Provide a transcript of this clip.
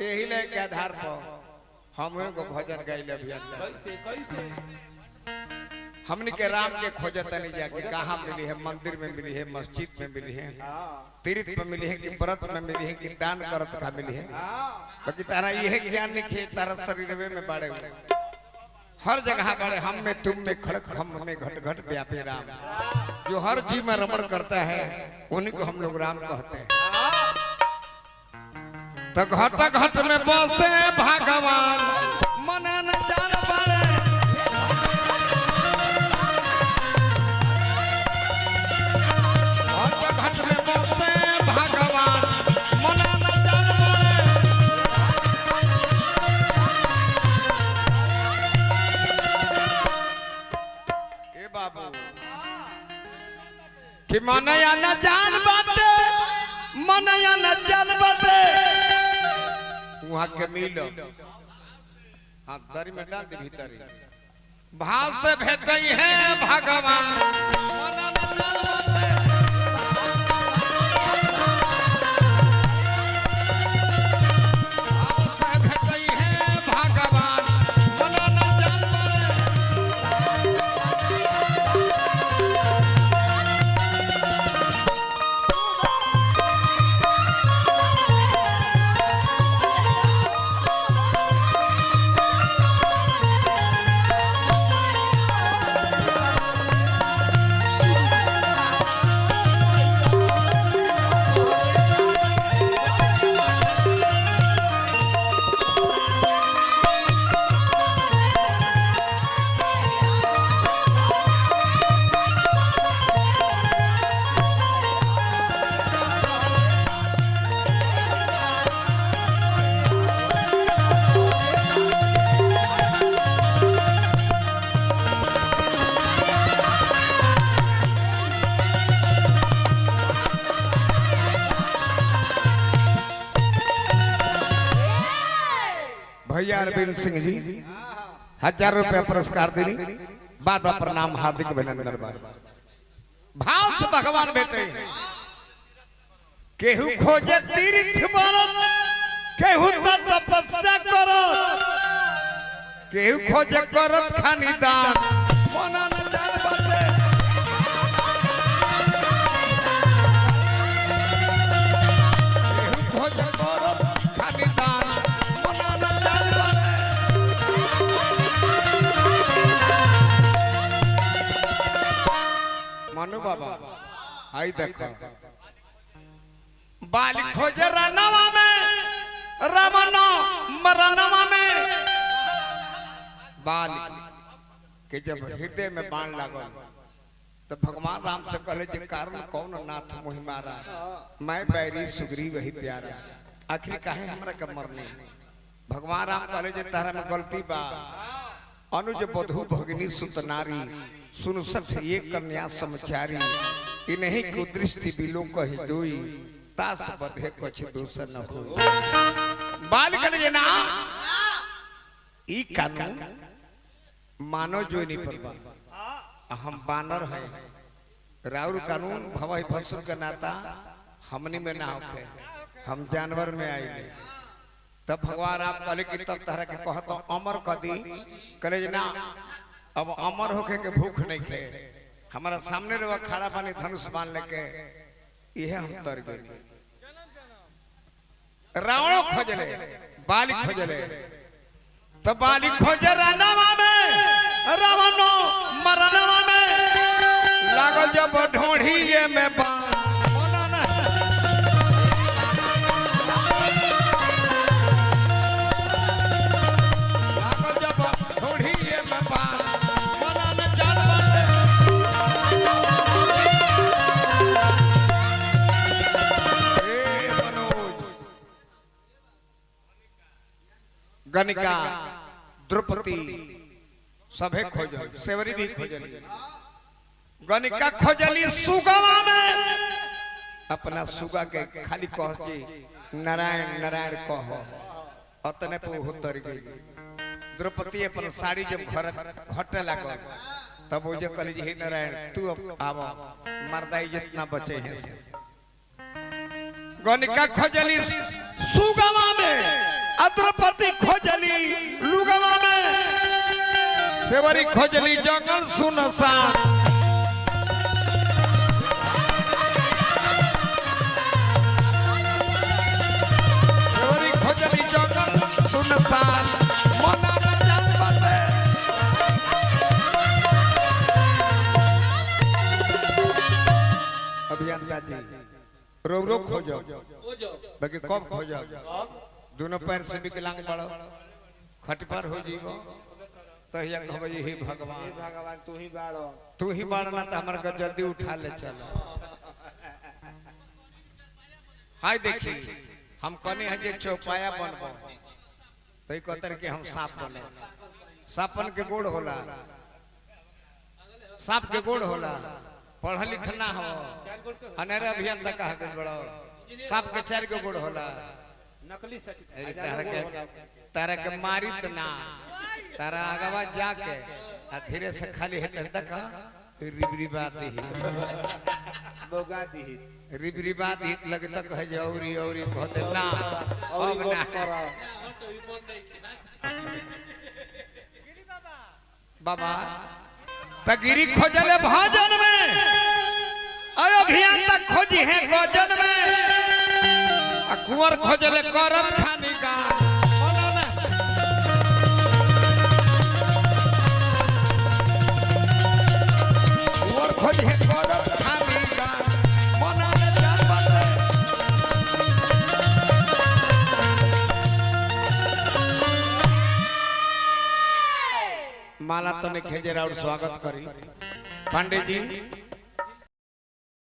यही ले के आधार पर हम को भजन गाइल अभियंता कैसे हमने के राम के खोजत नहीं जाके कहाँ मिली है, मंदिर में मिली है, मस्जिद में मिली है, तीर्थ में मिली है कि व्रत में मिली है कि दान करत का मिली है। बाकी तारा यह ज्ञान नहीं तारा शरीर में बड़े हुए हर जगह बड़े हम में तुम में खड़क हम में घट घट व्यापी राम जो हर जीव में रमण करता है उन्हीं को हम लोग राम कहते हैं। तो घट घट में बसे भगवान मन न जान पड़े घट में बसे भगवान मन न जान पड़े। ए बाबू कि मन या न जान बाटे मन या न जान बाटे वहां के मिल हाँ दरी में डाल दी भीतर भाव से भेटई है भगवान भाव से भेटई है भगवान मन न जान भैया अरविंद सिंह जी 1000 रुपया पुरस्कार देनी बार बार प्रणाम हार्दिक अभिनंदन भाव से भगवान बेटे केहू खोजे तीर्थ बनत केहू तपस्या करत केहू खोजे करत खानी दान मन न जान बाटे केहू खोजे करत खानी दान मनु बाबा आई देखो बाल खोज रनवा में रमनो मरनवा में बाल के जब हृदय में बाण लागल तो भगवान राम से कहले जे कारण कौन नाथ मोहि मारा मैं बैरी सुग्रीव वही प्यारा आखिर काहे हमरा के मरने भगवान राम कहले जे तारा में गलती बा अनुज बधु भगिनी सुत नारी सुन सठ ये कन्या समचारी इन्हीं को दृष्टि बिलो कही दोई तास बधे कुछ दूसर न हो बाल कले ना ई कानून मानो जो नहीं परवा हम बानर हैं राउर कानून भवई भसुर का नाता हमनी में ना होके हम जानवर में आए तब भगवान आप कहले कि तब तरह के कहत अमर कदी करे ना अब अमर होके के भूख नहीं खे हमारा सामने रहा खड़ा पानी धनुष बांध लेके यह हम तर गए रावण खोजले बाली खोजले तो बाली खोजे रनवा में रावणो मरनवा में लागल जब ढोढ़ी में बाण गनिका द्रौपदी सभे खोजल सेवरी भी खोजली गनिका खोजली सुगवा में अपना सुगा के खाली कह के नारायण नारायण कह अतने पे उतर गई द्रौपदी अपन साड़ी जब घर घटे लागल तब वो जो कहली हे नारायण तू आव मर्दाई जितना बचे हैं गनिका खोजली सुगवा में अद्रपति खोजली लुगवा में सेवरी खोजली जंगल सुनसान सेवरी खोजली जंगल सुनसान मना न जान बाटे अभियंता जी रो रो खोजो बाकी कब खोजो दोनों पैर से विकलांग पड़ो खट पर हो जीवो तो ये कहबो हे भगवान तू ही बाड़ना तो हमर के जल्दी उठा ले चल हाय देखी हम कने है जे चौपाया बनबो तो ई कतर के हम सांप बने सांपन के गोड़ होला सांप के गोड़ होला पढ़ लिखना हो अनेरे अभियंता कहा के बड़ो सांप के 4 के गोड़ होला नकली तारा के मारी तो ना तारा आगवा जाके धीरे से खाली है देखा रिबरिबाती रिबरिबाती लगे तक है जौरी औरी बहुत ना अब ना बाबा तगिरी खोजले भजन में अभियंता खोजी है गजन में कुंवर खोजले करत खानी का कुंवर खोजे करत खानी का मना न जान बाटे माला तने खेजरा और स्वागत करी पांडे जी